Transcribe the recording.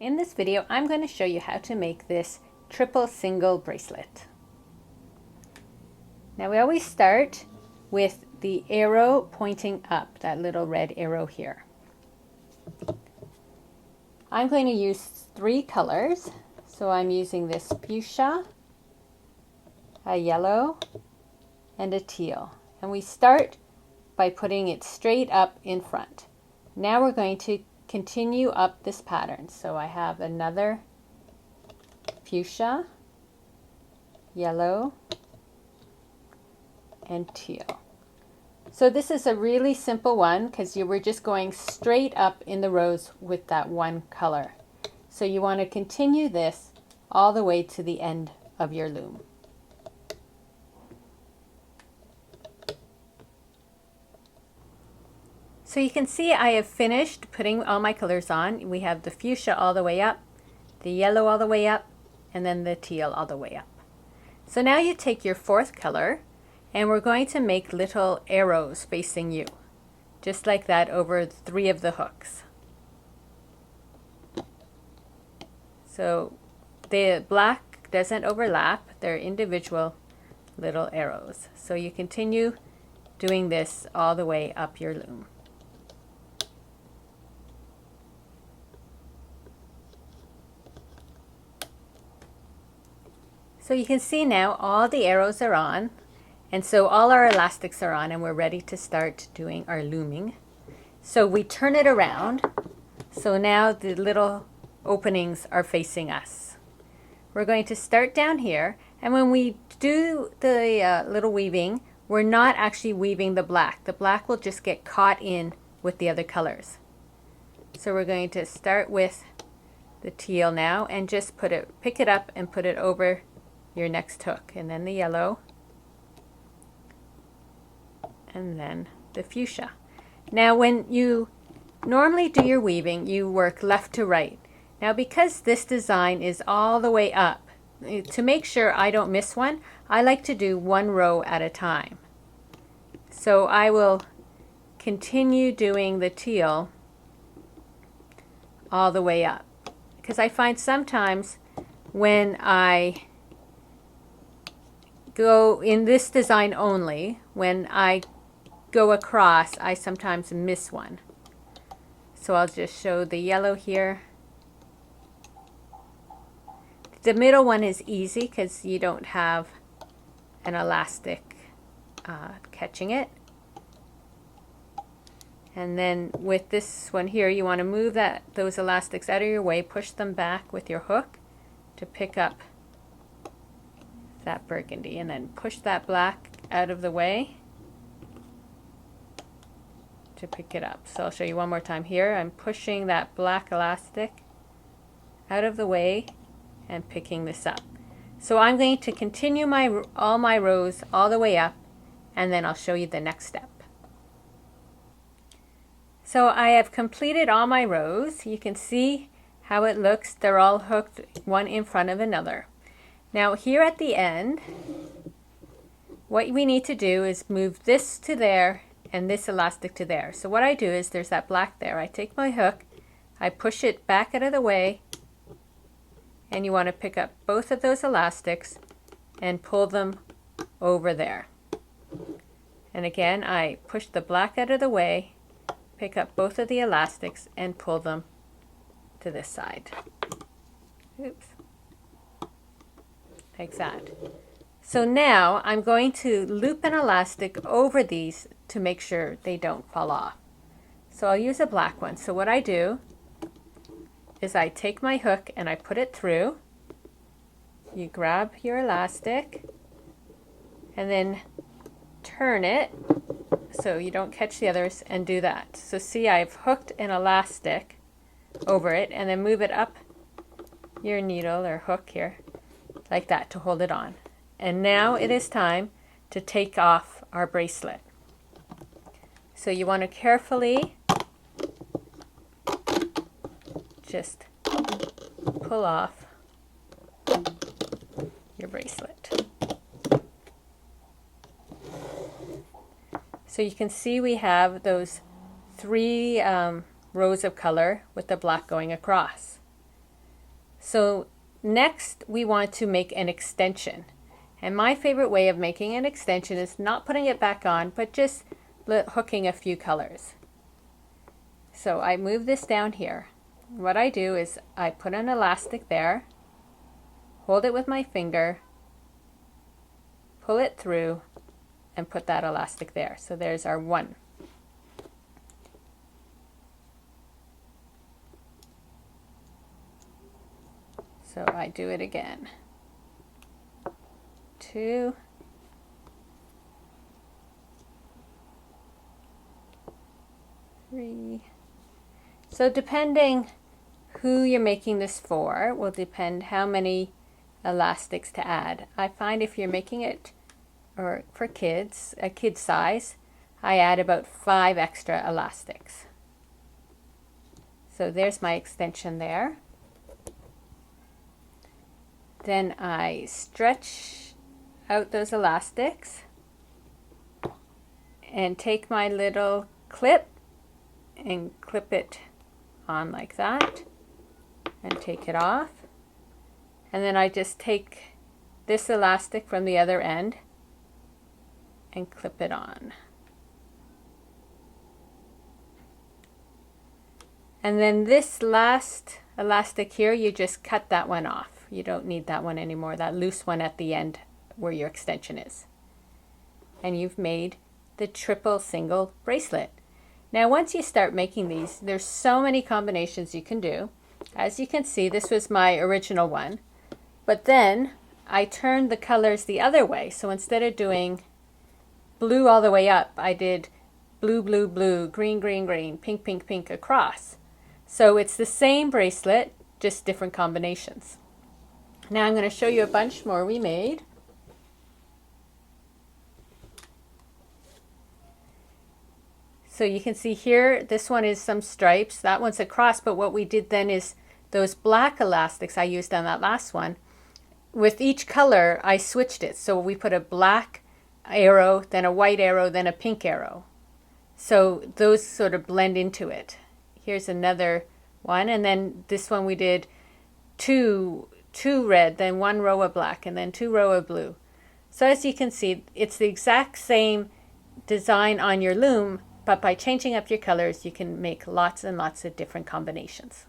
In this video, I'm going to show you how to make this triple single bracelet. Now we always start with the arrow pointing up, that little red arrow here. I'm going to use 3 colors, so I'm using this fuchsia, a yellow, and a teal. And we start by putting it straight up in front. Now we're going to continue up this pattern. So I have another fuchsia, yellow, and teal. So this is a really simple one because you were just going straight up in the rows with that one color. So you want to continue this all the way to the end of your loom. So you can see I have finished putting all my colors on. We have the fuchsia all the way up, the yellow all the way up, and then the teal all the way up. So now you take your 4th color and we're going to make little arrows facing you, just like that over 3 of the hooks. So the black doesn't overlap, they're individual little arrows. So you continue doing this all the way up your loom. So you can see now all the arrows are on, and so all our elastics are on, and we're ready to start doing our looming. So we turn it around, so now the little openings are facing us. We're going to start down here, and when we do the little weaving, we're not actually weaving the black. The black will just get caught in with the other colors. So we're going to start with the teal now and just pick it up and put it over your next hook, and then the yellow, and then the fuchsia. Now when you normally do your weaving, you work left to right. Now because this design is all the way up, to make sure I don't miss one, I like to do 1 row at a time. So I will continue doing the teal all the way up, because I find sometimes when I go in this design only, when I go across, I sometimes miss one. So I'll just show the yellow here. The middle one is easy because you don't have an elastic catching it. And then with this one here, you want to move those elastics out of your way, push them back with your hook to pick up that burgundy, and then push that black out of the way to pick it up. So I'll show you one more time here. I'm pushing that black elastic out of the way and picking this up. So I'm going to continue all my rows all the way up, and then I'll show you the next step. So I have completed all my rows. You can see how it looks. They're all hooked one in front of another. Now here at the end, what we need to do is move this to there and this elastic to there. So what I do is, there's that black there. I take my hook, I push it back out of the way, and you want to pick up both of those elastics and pull them over there. And again, I push the black out of the way, pick up both of the elastics and pull them to this side. Oops. Like that. So now I'm going to loop an elastic over these to make sure they don't fall off. So I'll use a black one. So what I do is I take my hook and I put it through. You grab your elastic and then turn it so you don't catch the others, and do that. So see, I've hooked an elastic over it, and then move it up your needle or hook here like that to hold it on. And now it is time to take off our bracelet. So you want to carefully just pull off your bracelet. So you can see we have those 3 rows of color with the black going across. So next we want to make an extension. And my favorite way of making an extension is not putting it back on, but just hooking a few colors. So I move this down here. What I do is I put an elastic there, hold it with my finger, pull it through, and put that elastic there. So there's our one. So I do it again. 2, 3. So depending who you're making this for will depend how many elastics to add. I find if you're making it or for kids, a kid size, I add about 5 extra elastics. So there's my extension there. Then I stretch out those elastics and take my little clip and clip it on like that and take it off. And then I just take this elastic from the other end and clip it on. And then this last elastic here, you just cut that one off. You don't need that one anymore, that loose one at the end where your extension is. And you've made the triple single bracelet. Now once you start making these, there's so many combinations you can do. As you can see, this was my original one. But then I turned the colors the other way. So instead of doing blue all the way up, I did blue, blue, blue, green, green, green, pink, pink, pink across. So it's the same bracelet, just different combinations. Now I'm going to show you a bunch more we made. So you can see here, this one is some stripes, that one's a cross, but what we did then is those black elastics I used on that last one, with each color I switched it. So we put a black arrow, then a white arrow, then a pink arrow. So those sort of blend into it. Here's another one, and then this one we did two red, then 1 row of black, and then 2 row of blue. So as you can see, it's the exact same design on your loom, but by changing up your colors, you can make lots and lots of different combinations.